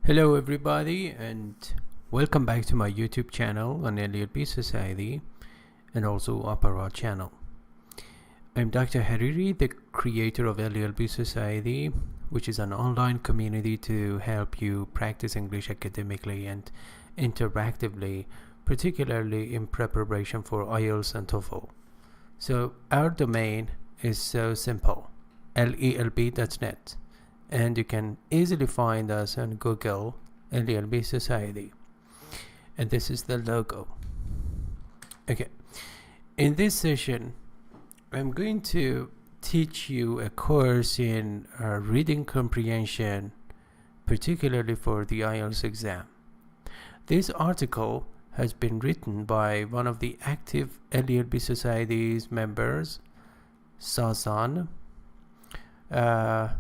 Hello everybody, and welcome back to my YouTube channel on LELB Society and also Opera channel. I'm Dr. Hariri, the creator of LELB Society, which is an online community to help you practice English academically and interactively, particularly in preparation for IELTS and TOEFL. So our domain is so simple, lelb.net. And you can easily find us on Google, LELB Society. And this is the logo. Okay, in this session, I'm going to teach you a course in reading comprehension, particularly for the IELTS exam. This article has been written by one of the active LELB Society's members, Sazan.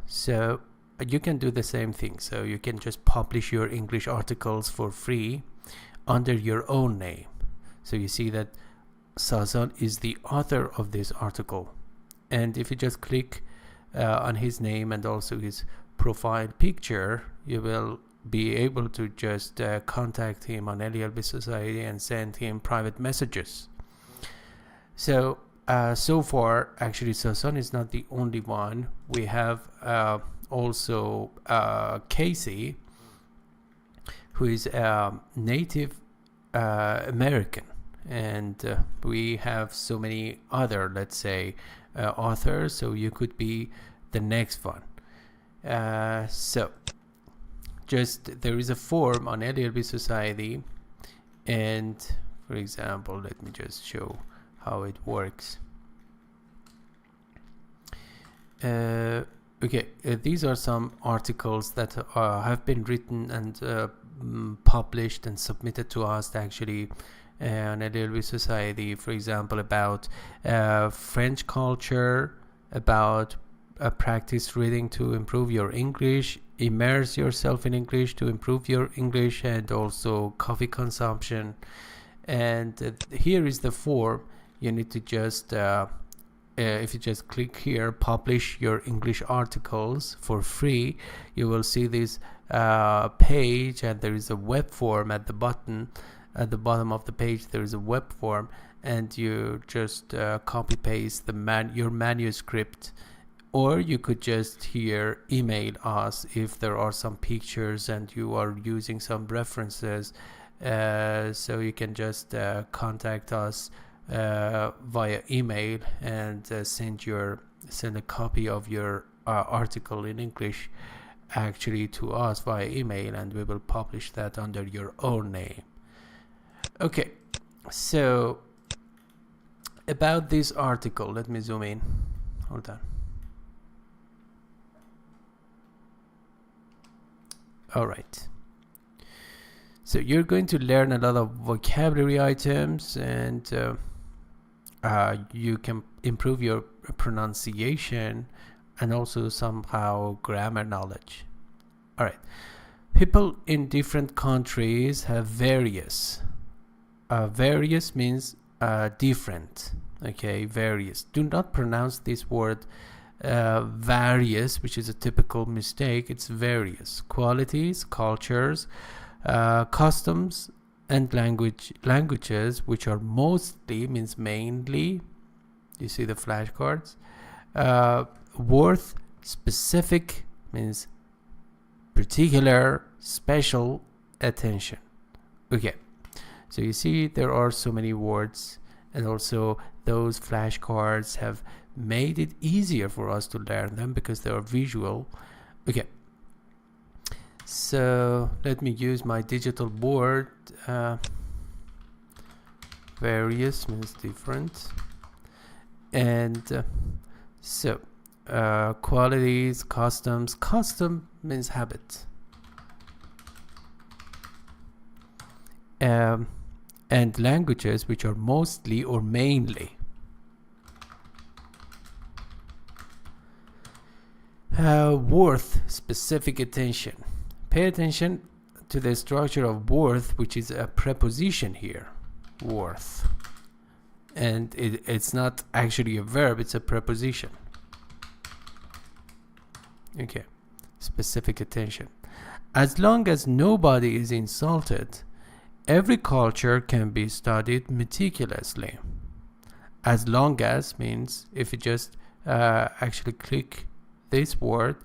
So you can do the same thing. So you can just publish your English articles for free under your own name. So you see that Sazan is the author of this article. And if you just click on his name and also his profile picture, you will be able to just contact him on LELB Society and send him private messages. So so far, actually, Sazan is not the only one. We have also Casey, who is a native American, and we have so many other, let's say, authors, so you could be the next one. So just there is a form on LELB Society, and for example, let me just show how it works. Okay, these are some articles that have been written and published and submitted to us actually on LELB Society. For example, about French culture, about practice reading to improve your English, immerse yourself in English to improve your English, and also coffee consumption. And here is the form. You need to just if you just click here, publish your English articles for free, you will see this page, and there is a web form at the bottom of the page. There is a web form, and you just copy paste your manuscript, or you could just here email us if there are some pictures and you are using some references. So you can just contact us via email and send a copy of your article in English actually to us via email, and we will publish that under your own name. Okay, so about this article, let me zoom in. Hold on. All right. So you're going to learn a lot of vocabulary items, and you can improve your pronunciation and also somehow grammar knowledge. All right. People in different countries have various. Various means different. Okay, various. Do not pronounce this word various, which is a typical mistake. It's various. Qualities, cultures, customs, and languages, which are mostly means mainly. You see the flashcards. Worth, specific means particular, special attention. Okay, so you see there are so many words, and also those flashcards have made it easier for us to learn them because they are visual. Okay, so let me use my digital board. Various means different, and so qualities, customs. Custom means habit, and languages, which are mostly or mainly. Worth, specific attention. Pay attention to the structure of worth, which is a preposition here, worth, and it's not actually a verb, it's a preposition. Okay, specific attention. As long as nobody is insulted, every culture can be studied meticulously. As long as means if you just actually click this word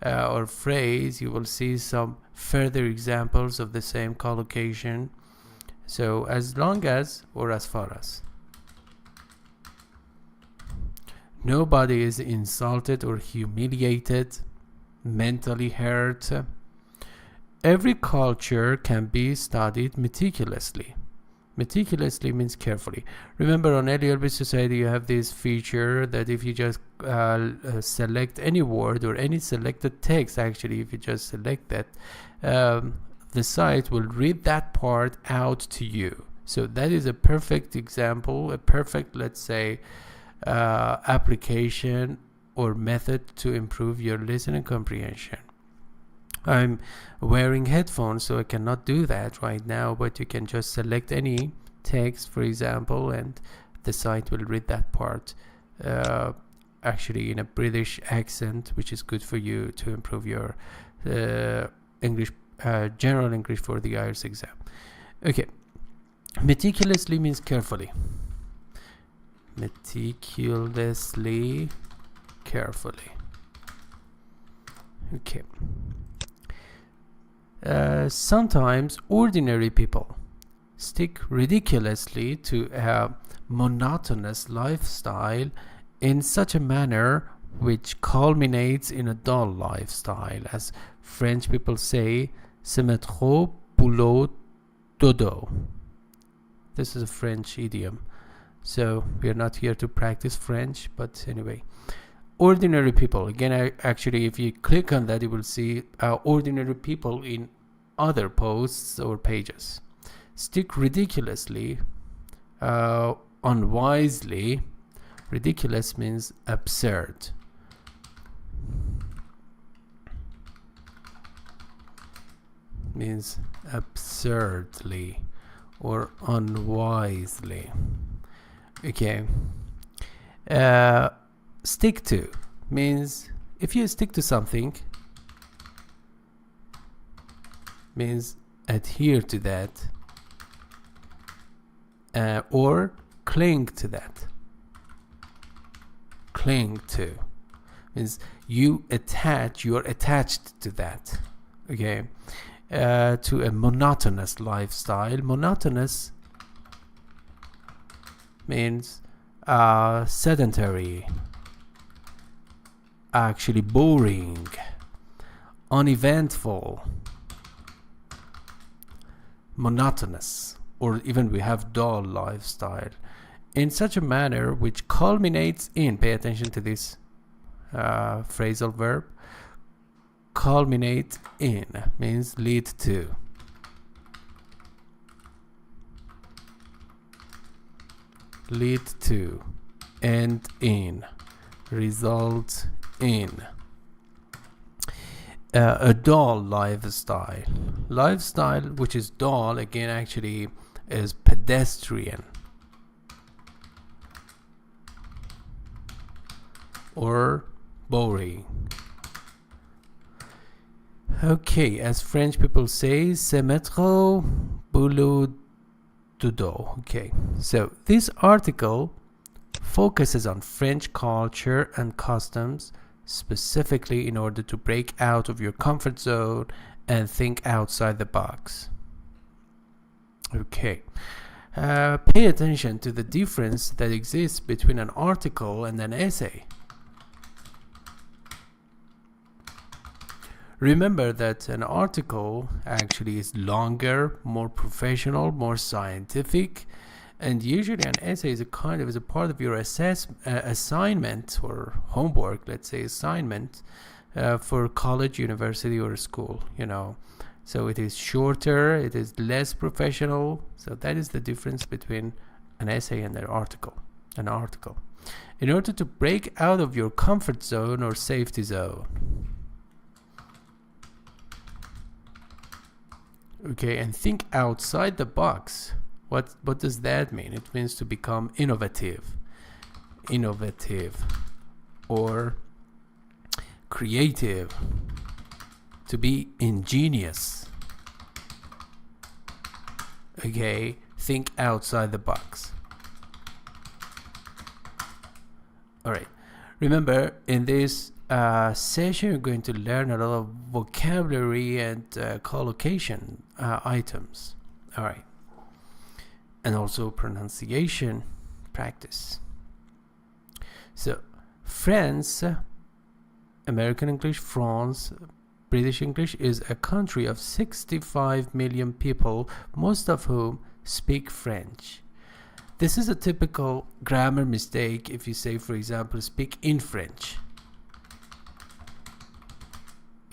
or phrase, you will see some further examples of the same collocation. So as long as or as far as nobody is insulted or humiliated, mentally hurt, every culture can be studied meticulously. Meticulously means carefully. Remember, on LELB Society you have this feature that if you just select any word or any selected text, actually if you just select that, the site will read that part out to you. So that is a perfect example, a perfect, let's say, application or method to improve your listening comprehension. I'm wearing headphones, so I cannot do that right now, but you can just select any text, for example, and the site will read that part actually in a British accent, which is good for you to improve your English, general English for the IELTS exam. Okay, meticulously means carefully. Meticulously, carefully. Okay. Sometimes ordinary people stick ridiculously to a monotonous lifestyle in such a manner which culminates in a dull lifestyle. As French people say, c'est métro, boulot, dodo. This is a French idiom. So we are not here to practice French, but anyway. Ordinary people, again, actually if you click on that, you will see ordinary people in other posts or pages. Stick ridiculously, unwisely. Ridiculous means absurd. Means absurdly or unwisely. Okay. Stick to means if you stick to something, means adhere to that, or cling to that. Cling to means you're attached to that. Okay. To a monotonous lifestyle. Monotonous means sedentary, actually boring, uneventful, monotonous, or even we have dull lifestyle, in such a manner which culminates in, pay attention to this phrasal verb, culminate in means lead to. Lead to, end in, result in. A dull lifestyle. Lifestyle which is dull, again, actually is pedestrian or boring. Okay, as French people say, c'est métro, boulot, dodo. Okay, so this article focuses on French culture and customs, specifically in order to break out of your comfort zone and think outside the box. Okay, pay attention to the difference that exists between an article and an essay. Remember that an article actually is longer, more professional, more scientific, and usually an essay is a part of your assignment or homework, let's say assignment, for college, university, or school, So it is shorter, it is less professional. So that is the difference between an essay and an article. In order to break out of your comfort zone or safety zone. Okay, and think outside the box. What does that mean? It means to become innovative or creative to be ingenious. Okay, think outside the box. All right, remember in this session you're going to learn a lot of vocabulary and collocation items. All right, and also pronunciation practice. So France, American English, France, British English is a country of 65 million people, most of whom speak French. This is a typical grammar mistake if you say, for example, speak in French.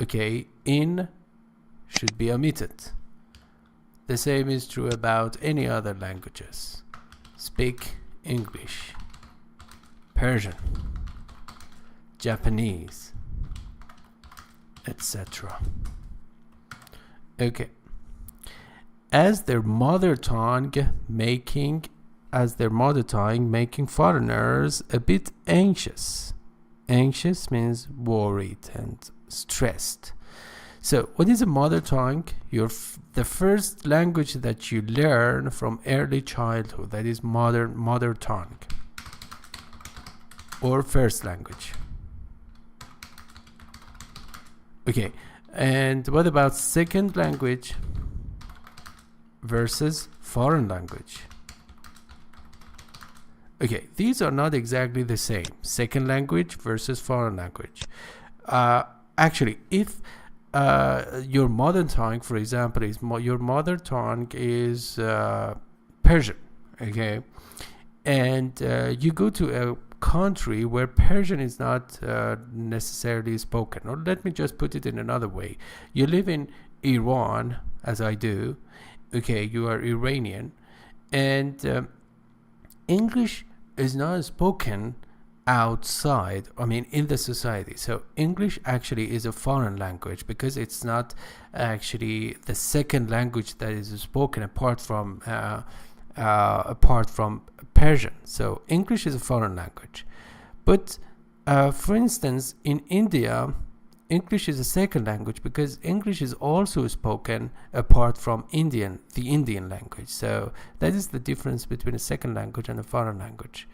Okay, in should be omitted. The same is true about any other languages. Speak English, Persian, Japanese, etc. Okay. As their mother tongue, making foreigners a bit anxious. Anxious means worried and stressed. So what is a mother tongue? The first language that you learn from early childhood. That is mother tongue or first language. Okay, and what about second language versus foreign language? Okay, these are not exactly the same. Second language versus foreign language. Actually, if your mother tongue, for example, your mother tongue is Persian, okay, and you go to a country where Persian is not necessarily spoken, or let me just put it in another way. You live in Iran, as I do, okay, you are Iranian, and English is not spoken outside, I mean in the society. So English actually is a foreign language because it's not actually the second language that is spoken apart from Persian. So English is a foreign language. But for instance, in India, English is a second language because English is also spoken apart from the Indian language. So that is the difference between a second language and a foreign language.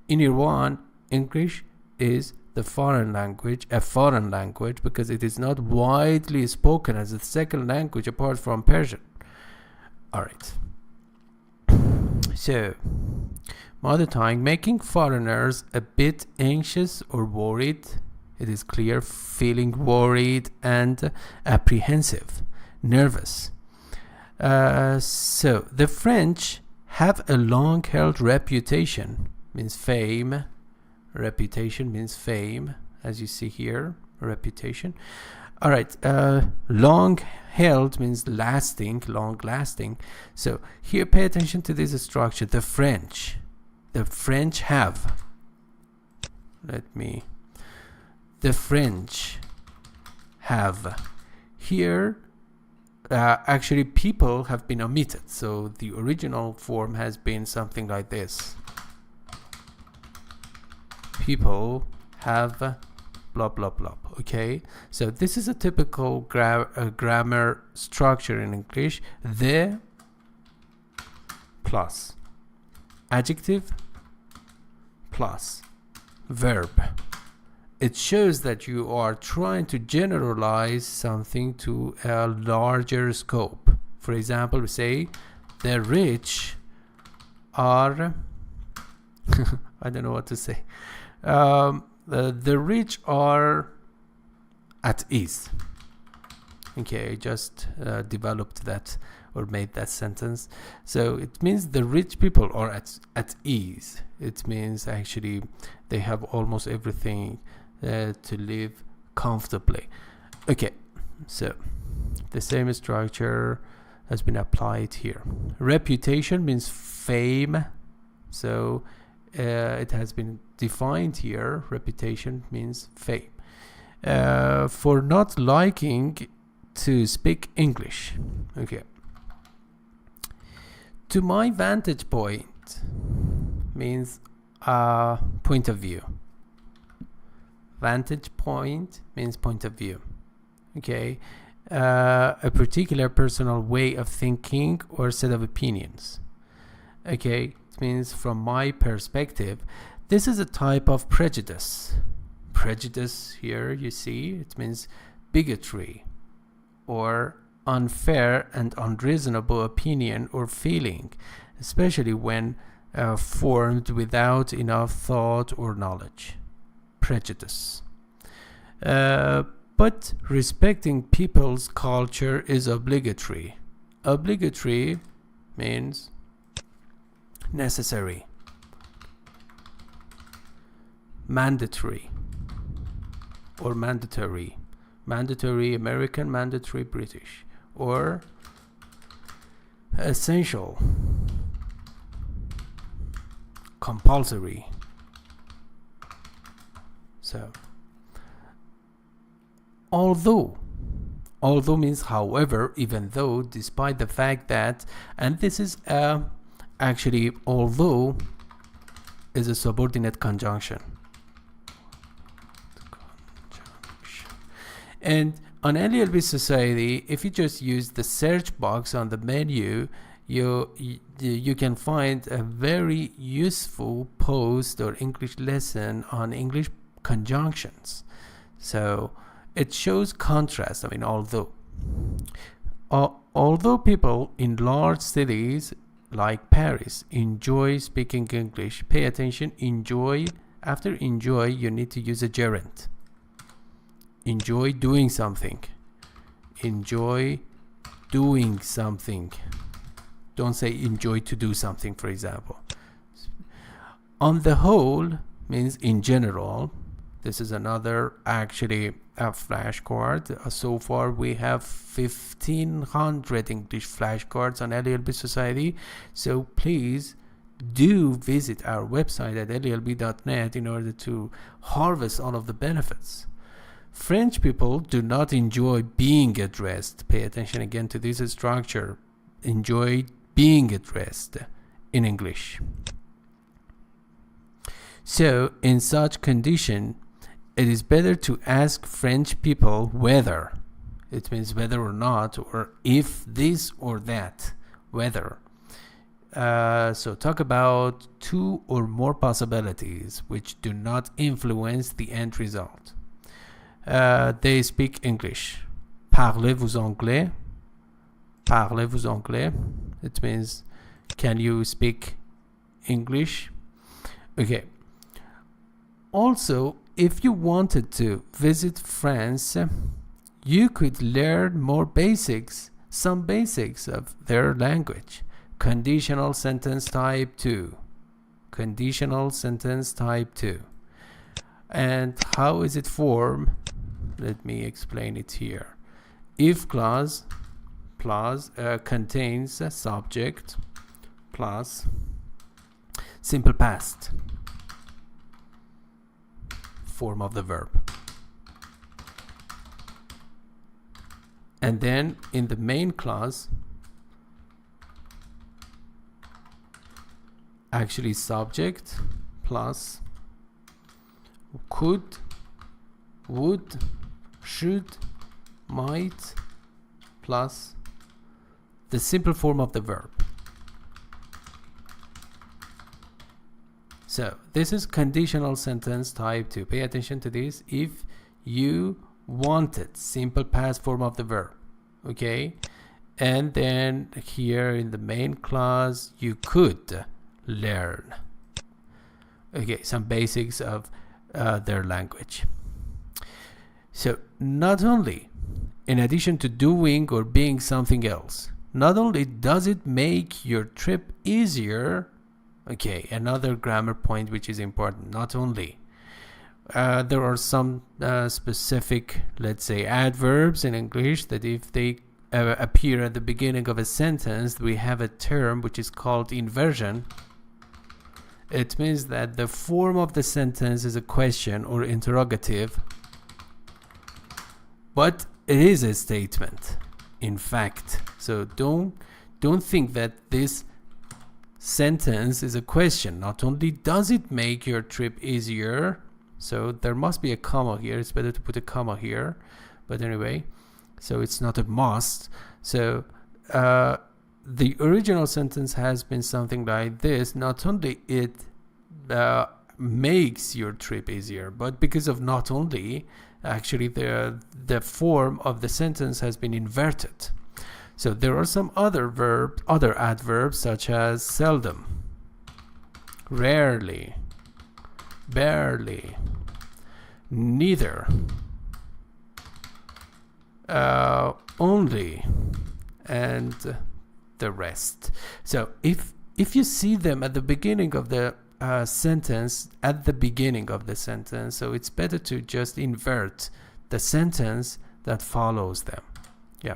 In Iran, English is a foreign language because it is not widely spoken as a second language apart from Persian. All right. So, mother tongue, making foreigners a bit anxious or worried. It is clear, feeling worried and apprehensive, nervous. So, the French have a long-held reputation, means fame. Reputation means fame, as you see here, reputation. All right, long-held means lasting, long-lasting. So here, pay attention to this structure. The French have. The French have. Here, actually, people have been omitted. So the original form has been something like this. People have blah blah blah. Okay, so this is a typical grammar structure in English. The plus adjective plus verb. It shows that you are trying to generalize something to a larger scope. For example, we say the rich are I don't know what to say. The rich are at ease. Okay, I just developed that or made that sentence. So it means the rich people are at ease. It means actually they have almost everything to live comfortably. Okay, so the same structure has been applied here. Reputation means fame. So it has been defined here. Reputation means fame. For not liking to speak English. Okay. To my vantage point means point of view. Vantage point means point of view. Okay. a particular personal way of thinking or set of opinions. Okay, it means from my perspective, this is a type of prejudice. Prejudice here, you see, it means bigotry or unfair and unreasonable opinion or feeling, especially when formed without enough thought or knowledge. Prejudice. But respecting people's culture is obligatory. Obligatory means necessary, mandatory, or mandatory. Mandatory American, mandatory British, or essential, compulsory. So although means however, even though, despite the fact that, and this is actually although is a subordinate conjunction. And on LELB Society, if you just use the search box on the menu, you can find a very useful post or English lesson on English conjunctions. So it shows contrast. I mean, although people in large cities like Paris enjoy speaking English, pay attention, enjoy. After enjoy, you need to use a gerund. Enjoy doing something. Enjoy doing something. Don't say enjoy to do something, for example. On the whole means in general. This is another actually a flashcard. So far we have 1,500 English flashcards on LELB Society. So please do visit our website at lelb.net in order to harvest all of the benefits. French people do not enjoy being addressed. Pay attention again to this structure. Enjoy being addressed in English. So in such condition, it is better to ask French people whether. It means whether or not, or if this or that, whether. So talk about two or more possibilities which do not influence the end result. They speak English. Parlez-vous anglais? Parlez-vous anglais? It means, can you speak English? Okay. Also, if you wanted to visit France, you could learn some basics of their language. Conditional sentence type 2. Conditional sentence type 2. And how is it formed? Let me explain it here. If clause plus contains a subject plus simple past form of the verb. And then in the main clause, actually subject plus could, would, should, might, plus the simple form of the verb. So this is conditional sentence type 2. Pay attention to this. If you wanted, simple past form of the verb. Okay. And then here in the main clause, you could learn. Okay, some basics of their language. So not only, in addition to doing or being something else, not only does it make your trip easier. Okay, another grammar point which is important. Not only. There are some specific, let's say, adverbs in English that if they appear at the beginning of a sentence, we have a term which is called inversion. It means that the form of the sentence is a question or interrogative, but it is a statement, in fact. So don't think that this sentence is a question. Not only does it make your trip easier, so there must be a comma here. It's better to put a comma here. But anyway, so it's not a must. So the original sentence has been something like this: not only it makes your trip easier, but because of not only, actually the form of the sentence has been inverted. So there are some other adverbs such as seldom, rarely, barely, neither, only, and the rest. So if you see them at the beginning of the sentence, so it's better to just invert the sentence that follows them. Yeah.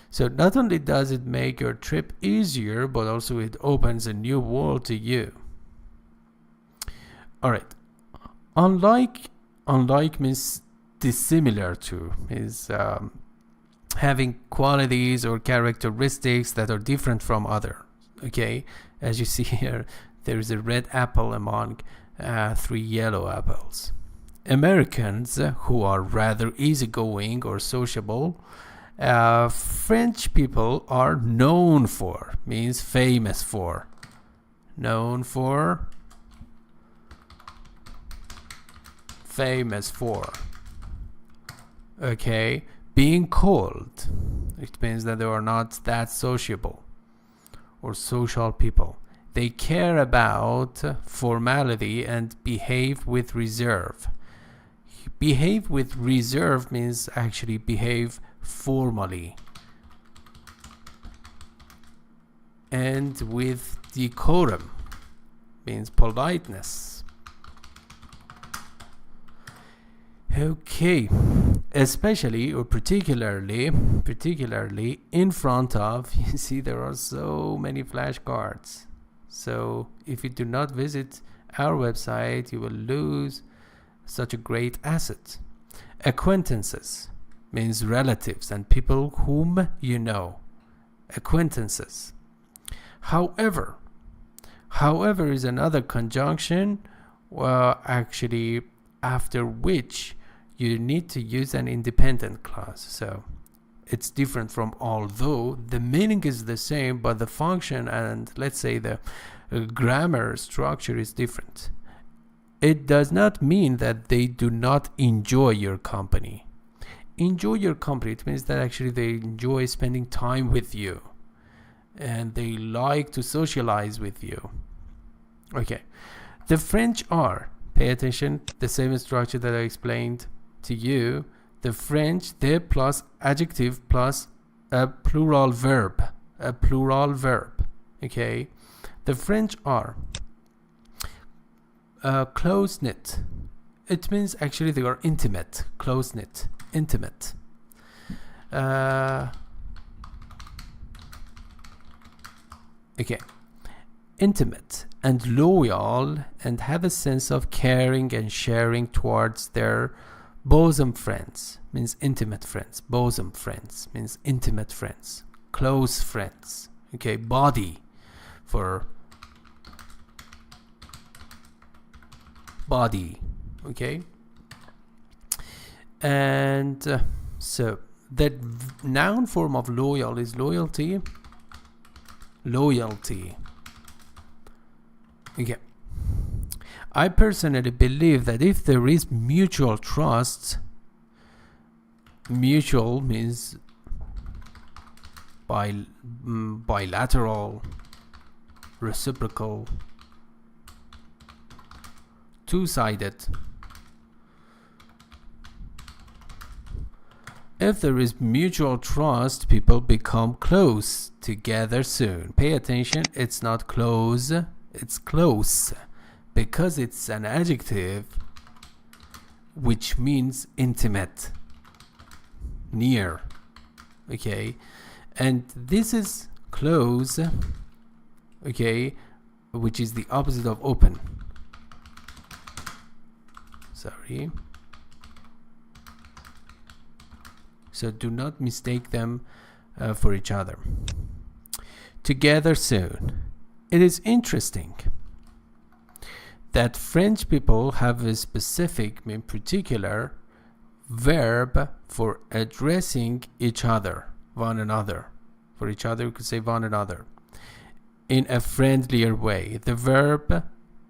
So not only does it make your trip easier, but also it opens a new world to you. All right. Unlike means dissimilar to, is having qualities or characteristics that are different from others. Okay, as you see here, there is a red apple among 3 yellow apples. Americans, who are rather easygoing or sociable, French people are known for, means famous for, okay. Being cold, it means that they are not that sociable or social people. They care about formality and behave with reserve. Behave with reserve means actually behave formally and with decorum, means politeness. Okay, especially or particularly in front of, you see there are so many flashcards. So if you do not visit our website, you will lose such a great asset. Acquaintances means relatives and people whom you know. Acquaintances. However is another conjunction, actually after which you need to use an independent clause. So it's different from although. The meaning is the same, but the function and, let's say, the grammar structure is different. It does not mean that they do not enjoy your company. Enjoy your company, it means that actually they enjoy spending time with you and they like to socialize with you. Okay, the French are, pay attention, the same structure that I explained to you. The French, the plus adjective plus a plural verb. Okay, the French are close-knit. It means actually they are intimate. Close-knit, intimate. Okay, intimate and loyal, and have a sense of caring and sharing towards their bosom friends, means intimate friends. Bosom friends means intimate friends, close friends. Okay, body for body. Okay, and so the noun form of loyal is loyalty. Okay, I personally believe that if there is mutual trust, mutual means bilateral, reciprocal, two-sided. If there is mutual trust, people become close together soon. Pay attention, it's not close, it's close, because it's an adjective which means intimate, near. Okay, and this is close, okay, which is the opposite of open. Sorry. So do not mistake them for each other. Together soon. It is interesting that French people have a specific, in particular, verb for addressing each other, one another. For each other, you could say one another in a friendlier way. The verb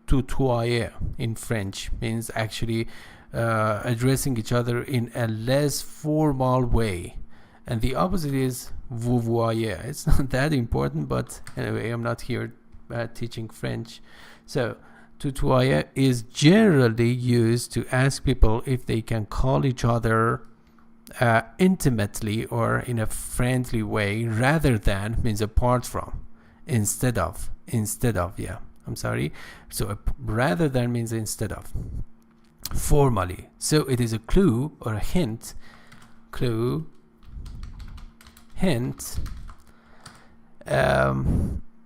tutoyer in French means actually addressing each other in a less formal way, and the opposite is vous voyez. It's not that important, but anyway, I'm not here teaching French. So tutoyer is generally used to ask people if they can call each other intimately or in a friendly way, rather than means apart from, instead of, yeah, I'm sorry. So rather than means instead of, formally. So it is a clue or a hint,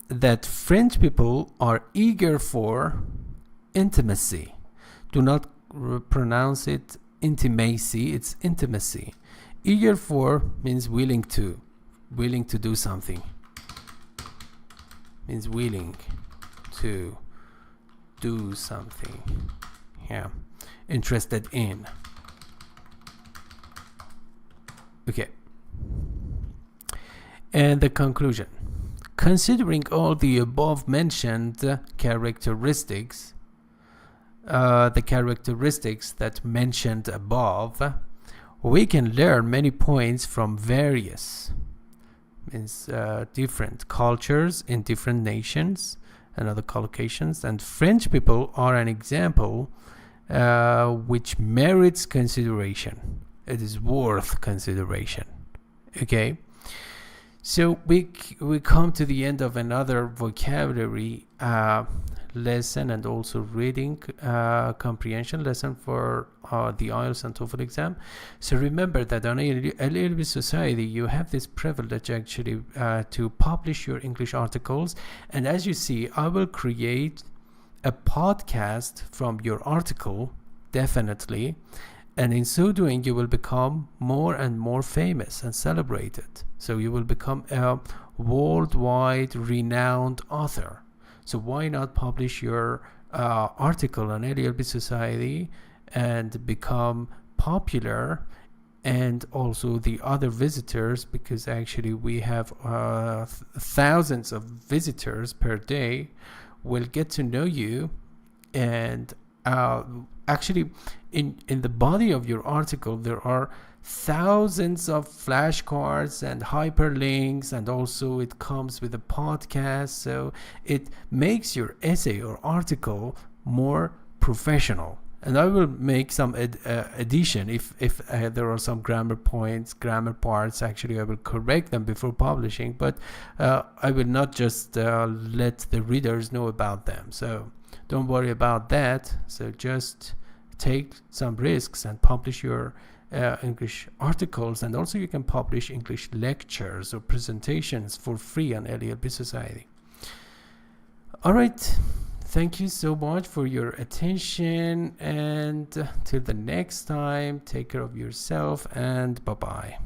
that French people are eager for intimacy. Do not pronounce it intimacy, it's intimacy. Eager for means willing to do something. Means willing to do something. Yeah. Interested in. Okay. And the conclusion. Considering all the above mentioned characteristics, the characteristics that mentioned above, we can learn many points from various different cultures in different nations and other collocations, and French people are an example which merits consideration. It is worth consideration. Okay, so we come to the end of another vocabulary lesson and also reading comprehension lesson for the IELTS and TOEFL exam. So remember that on LELB Society you have this privilege actually to publish your English articles, and as you see, I will create a podcast from your article, definitely, and in so doing you will become more and more famous and celebrated. So you will become a worldwide renowned author. So why not publish your article on LELB Society and become popular, and also the other visitors, because actually we have thousands of visitors per day, will get to know you. And actually in the body of your article there are thousands of flashcards and hyperlinks, and also it comes with a podcast, so it makes your essay or article more professional. And I will make some addition if there are some grammar parts, actually I will correct them before publishing, but I will not just let the readers know about them, so don't worry about that. So just take some risks and publish your English articles, and also you can publish English lectures or presentations for free on LELB Society. All right, thank you so much for your attention, and till the next time, take care of yourself, and bye-bye.